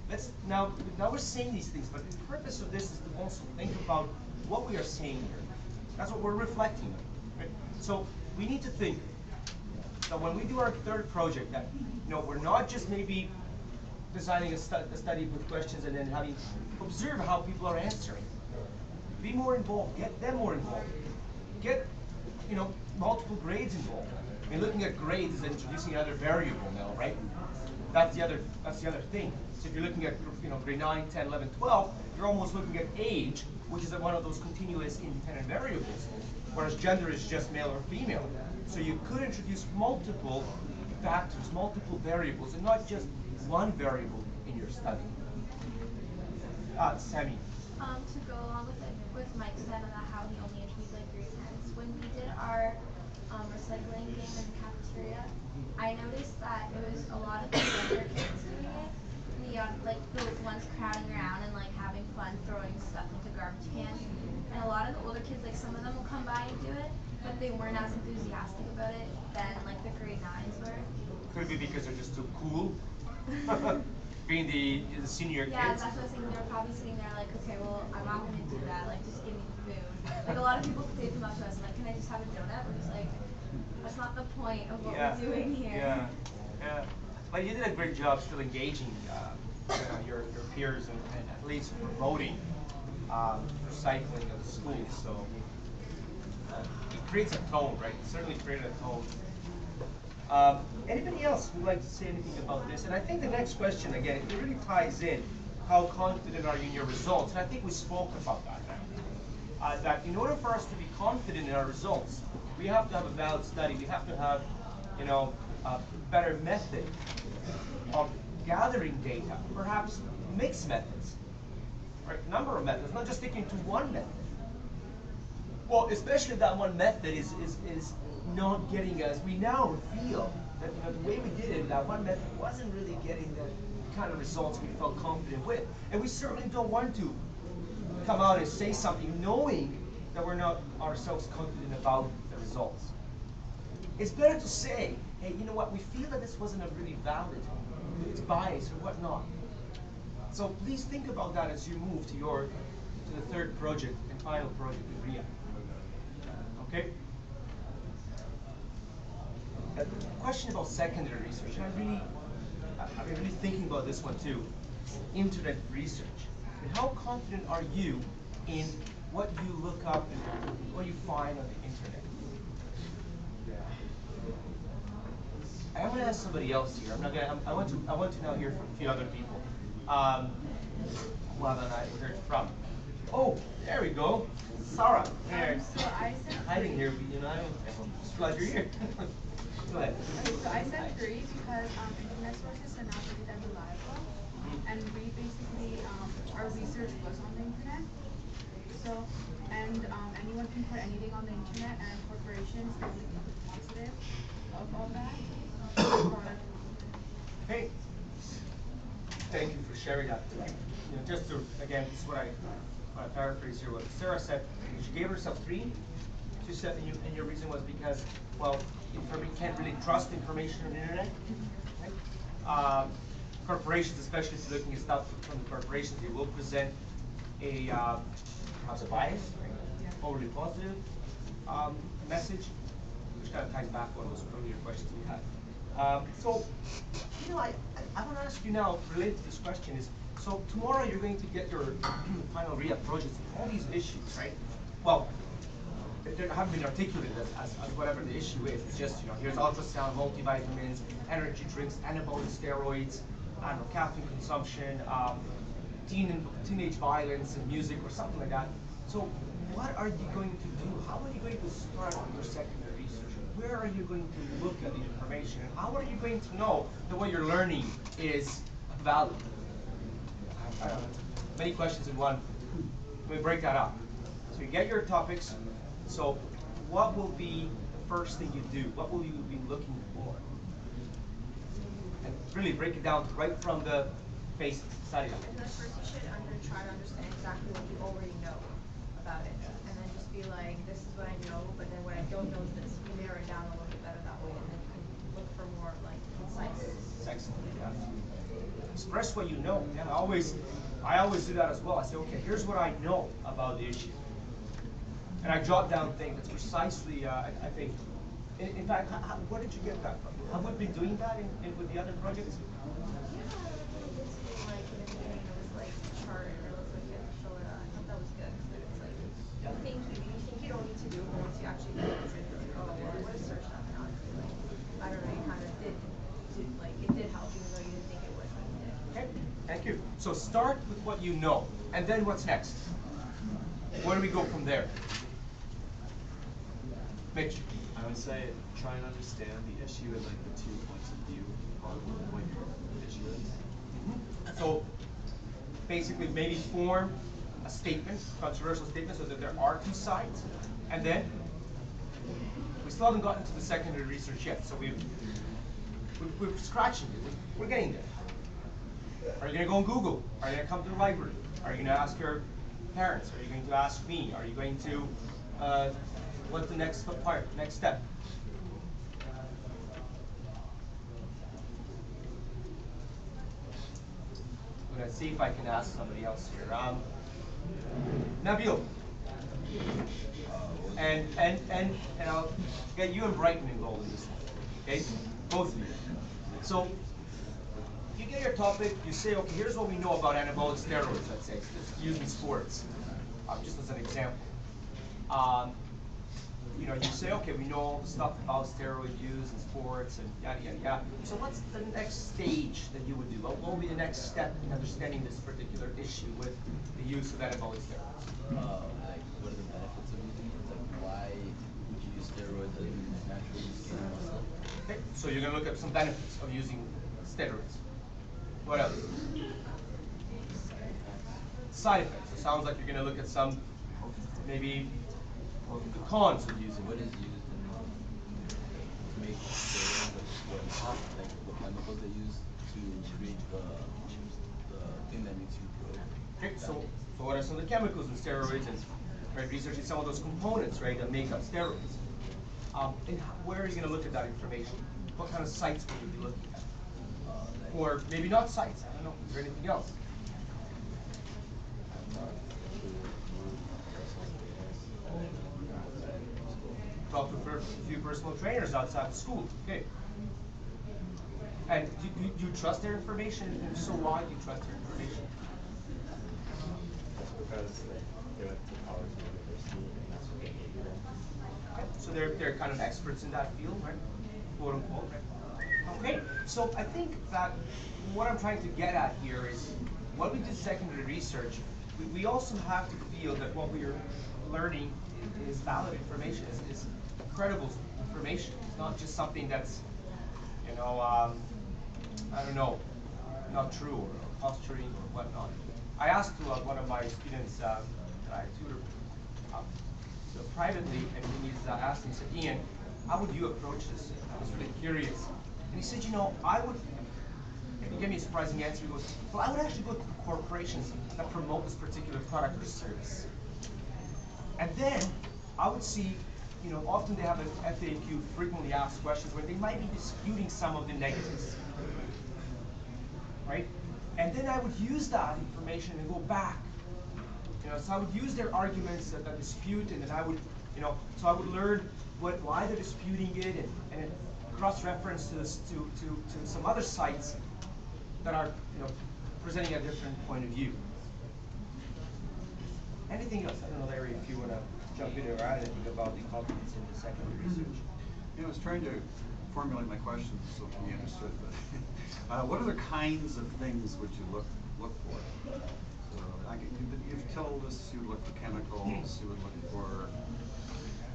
Now we're saying these things, but the purpose of this is to also think about what we are saying here. That's what we're reflecting on. Right? So we need to think that when we do our third project, that we're not just maybe designing a study with questions and then observe how people are answering. Be more involved. Get them more involved. Get multiple grades involved. I mean, looking at grades is introducing another variable now, right? That's the other thing. So if you're looking at grade 9, 10, 11, 12, you're almost looking at age, which is one of those continuous independent variables, whereas gender is just male or female. So you could introduce multiple factors, multiple variables, and not just one variable in your study. Sammy. To go along with it, with Mike said about how he only interviewed like grade 10s, when we did our recycling game in the cafeteria, I noticed that it was a lot of the younger kids doing it. The ones crowding around and like having fun throwing stuff into garbage cans. And a lot of the older kids, like some of them will come by and do it, but they weren't as enthusiastic about it than like the grade 9s were. Could it be because they're just too cool? Being the senior kids? Yeah, that's what I was thinking. They were probably sitting there like, okay, well, I'm not going to do that. Like, just give me the food. Like, a lot of people did come up to us and like, can I just have a donut? We're just like, that's not the point of what we're doing here. Yeah. But you did a great job still engaging your peers and at least promoting recycling of the schools. So it creates a tone, right? It certainly created a tone. Anybody else would like to say anything about this? And I think the next question, again, it really ties in how confident are you in your results? And I think we spoke about that now. That in order for us to be confident in our results, we have to have a valid study. We have to have, a better method of gathering data, perhaps mixed methods, right? Number of methods, not just sticking to one method. Well, especially if that one method is not getting us. We now feel that the way we did it, that one method wasn't really getting the kind of results we felt confident with. And we certainly don't want to come out and say something knowing that we're not ourselves confident about the results. It's better to say, hey, you know what, we feel that this wasn't a really valid, it's biased or whatnot. So please think about that as you move to the third project and final project with RIA. Okay? A question about secondary research. I've been really thinking about this one too. Internet research. And how confident are you in what you look up and what you find on the internet? I'm going to ask somebody else here. I'm not going. I want to now hear from a few other people. Who haven't I heard from? Oh, there we go, Sarah. There. So I said hiding here, but, you know, I'm just glad you're here. Go ahead. So I said 3 because internet sources are not really that reliable, and we basically our research was on the internet. So anyone can put anything on the internet, and corporations don't think the positive of all that. Hey, thank you for sharing that. You know, just to again, this is what I paraphrase here. What Sarah said, she gave herself 3. She said, and your reason was because, well, you can't really trust information on the internet. Right? Corporations, especially if you're looking at stuff from the corporations, they will present a perhaps a bias, right? Overly positive message, which kind of ties back to one of those earlier questions we had. So, you know, I want to ask you now, related to this question is, so tomorrow you're going to get your final RIA projects on all these issues, right? Well, they haven't been articulated as whatever the issue is. It's just, you know, here's ultrasound, multivitamins, energy drinks, anabolic steroids, I don't know, caffeine consumption, teenage violence and music or something like that. So what are you going to do? How are you going to start your secondary research? Where are you going to look at the information? And how are you going to know that what you're learning is valid? Many questions in one. Let me break that up. So you get your topics. So what will be the first thing you do? What will you be looking for? And really break it down right from the basics. And then first you should try to understand exactly what you already know about it. And then just be like, this is what I know, but then what I don't know is this. You narrow it down a little bit better that way, and then you can look for more like concise. Excellent. Yeah. Express what you know. Yeah, I always do that as well. I say, okay, here's what I know about the issue. And I jot down things. That's precisely, I think, in fact, where did you get that from? Have we been doing that with the other projects? Like in the beginning, it was like a chart, and it was like you have to fill it out. I thought that was good because it's like you think you don't need to do it, but once you actually do it, it's like you're like, oh well, I would have searched that, and honestly, like I don't know, you kind of did like it did help even though you didn't think it would. Okay, thank you. So start with what you know, and then what's next? Where do we go from there? Mitch. I would say try and understand the issue and like the 2 points of view on what your issue is. So basically maybe form a statement, controversial statement, so that there are 2 sides. And then we still haven't gotten to the secondary research yet, so we're scratching it. We're getting there. Are you going to go on Google? Are you going to come to the library? Are you going to ask your parents? Are you going to ask me? Are you going to what's the next part, next step? I'm going to see if I can ask somebody else here. Nabil. And I'll get you and Brighton involved in this one. Okay? Both of you. So you get your topic, you say, okay, here's what we know about anabolic steroids, let's say, used in sports, just as an example. You know, you say, okay, we know all the stuff about steroid use in sports and yada, yada, yada. So what's the next stage that you would do? What will be the next step in understanding this particular issue with the use of anabolic steroids? Like, what are the benefits of using it? Like, why would you use steroids that you naturally use gain muscle? Okay, so you're going to look at some benefits of using steroids. What else? Side effects. It sounds like you're going to look at some, maybe, the cons of using what it. is used in to make steroids, like what chemicals they use to create the thing that makes you grow. Okay, so what are some of the chemicals in steroids, and right, researching some of those components, right, that make up steroids. And where are you going to look at that information? What kind of sites will you be looking at? Or maybe not sites, I don't know, is there anything else? Talk to a few personal trainers outside the school, okay. And do you trust their information? And so why do you trust their information? Because they went to college and university and that's what they do. Okay. So they're kind of experts in that field, right? Quote unquote, right? Okay, so I think that what I'm trying to get at here is when we do secondary research, we also have to feel that what we are learning is valid information, is credible information. It's not just something that's, you know, I don't know, not true or posturing or whatnot. I asked one of my students that I tutor so privately, and he's asked me, he said, Ian, how would you approach this? I was really curious. And he said, you know, I would, and he gave me a surprising answer. He goes, well, I would actually go to the corporations that promote this particular product or service. And then I would see, you know, often they have an FAQ, frequently asked questions, where they might be disputing some of the negatives, right? And then I would use that information and go back. You know, so I would use their arguments that dispute, and then I would, you know, so I would learn why they're disputing it, and cross-reference to some other sites that are, you know, presenting a different point of view. Anything else? I don't know, Larry, if you want to jump in or add anything about the competence in the secondary research. You know, I was trying to formulate my question so it can be understood, but what other kinds of things would you look for? You've told us you would look for chemicals, you would look for,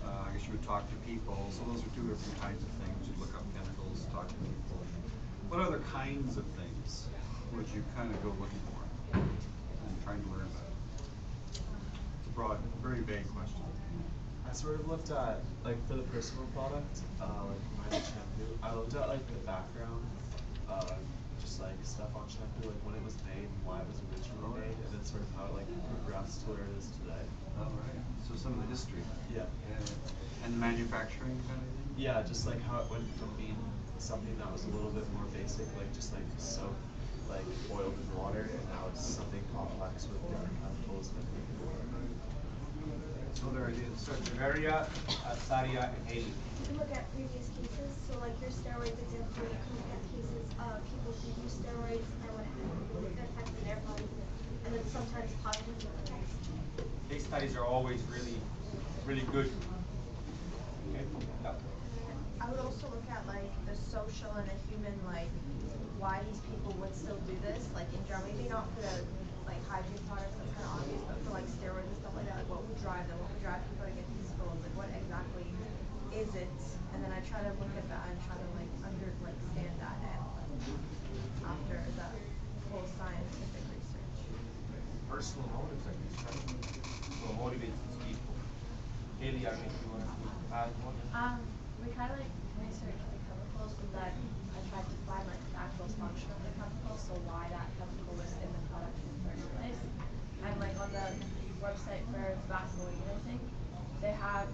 I guess you would talk to people, so those are two different kinds of things. You'd look up chemicals, talk to people. What other kinds of things would you kind of go looking for and trying to learn about? It's a broad, very vague question. I sort of looked at, like, for the personal product, like my shampoo, I looked at, like, the background, just like stuff on shampoo, like when it was made and why it was originally made, and then sort of how it, like, progressed to where it is today. Oh, right. So some of the history. Yeah. And the manufacturing kind of thing? Yeah, just like how it went from being something that was a little bit more basic, like just like soap, like boiled in water, and now it's something complex with different chemicals and everything. So there it is. So Javaria, Sadia, and Haley. You can look at previous cases, so like your steroids example, you can look at cases of people who use steroids and what effects in their bodies, and then sometimes positive effects. Case studies are always really, really good. Okay. Yeah. I would also look at like the social and the human, like why these people would still do this. Like in Germany, maybe not for the like hygiene products, that's kind of obvious, but for like steroids and stuff like that, like what would drive them? What would drive people to get these pills? Like what exactly is it? And then I try to look at that and try to like understand that after the whole scientific research. Personal motives, I guess, right? What motivates these people? Haley, I don't know if you want to add more. We kind of like researched the chemicals, but then I tried to find like the actual function of the chemical, so why that chemical was in the product in the first place. And like on the website for Vaseline, I think they have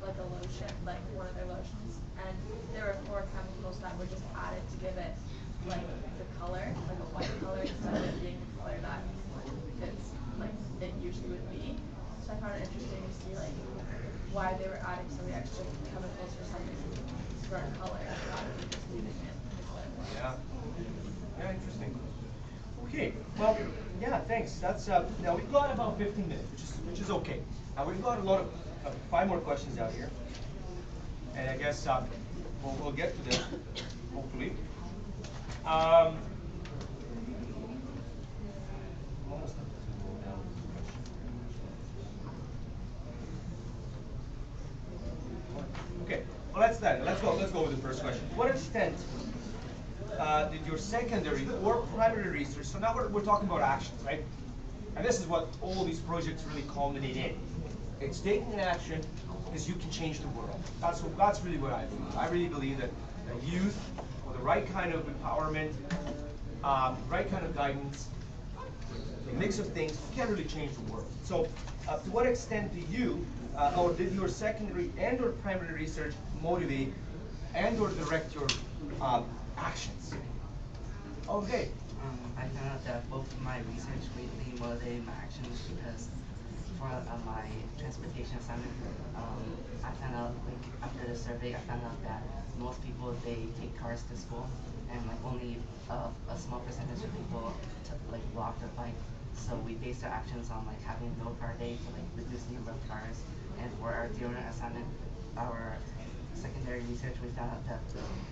like a lotion, like one of their lotions, and there were 4 chemicals that were just added to give it like the color, like a white color, instead of it being the color that it's like it usually would be. So I found it interesting to see like why they were adding so many extra chemicals for something for a color rather than just leaving it as what it was. Yeah. Yeah, interesting. Okay. Well, yeah, thanks. That's now we've got about 15 minutes, which is okay. Now we've got a lot of 5 more questions out here, and I guess we'll get to them hopefully. Almost done. Okay. Well, let's go. Let's go with the first question. To what extent did your secondary or primary research? So now we're talking about actions, right? And this is what all these projects really culminate in. It's taking an action because you can change the world. That's really what I believe. I really believe that youth, with the right kind of empowerment, right kind of guidance, a mix of things, can really change the world. So, to what extent do you, or did your secondary and or primary research motivate and or direct your actions? Okay. I found out that both of my research greatly motivated my actions because for my transportation assignment, I found out, like, after the survey, I found out that most people, they take cars to school, and like only a small percentage of people like walk or bike. So we based our actions on like having no car day to like reduce the number of cars. And for our deodorant assignment, our secondary research, we found out that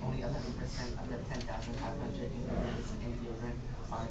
only 11% of the 10,500 ingredients in deodorant are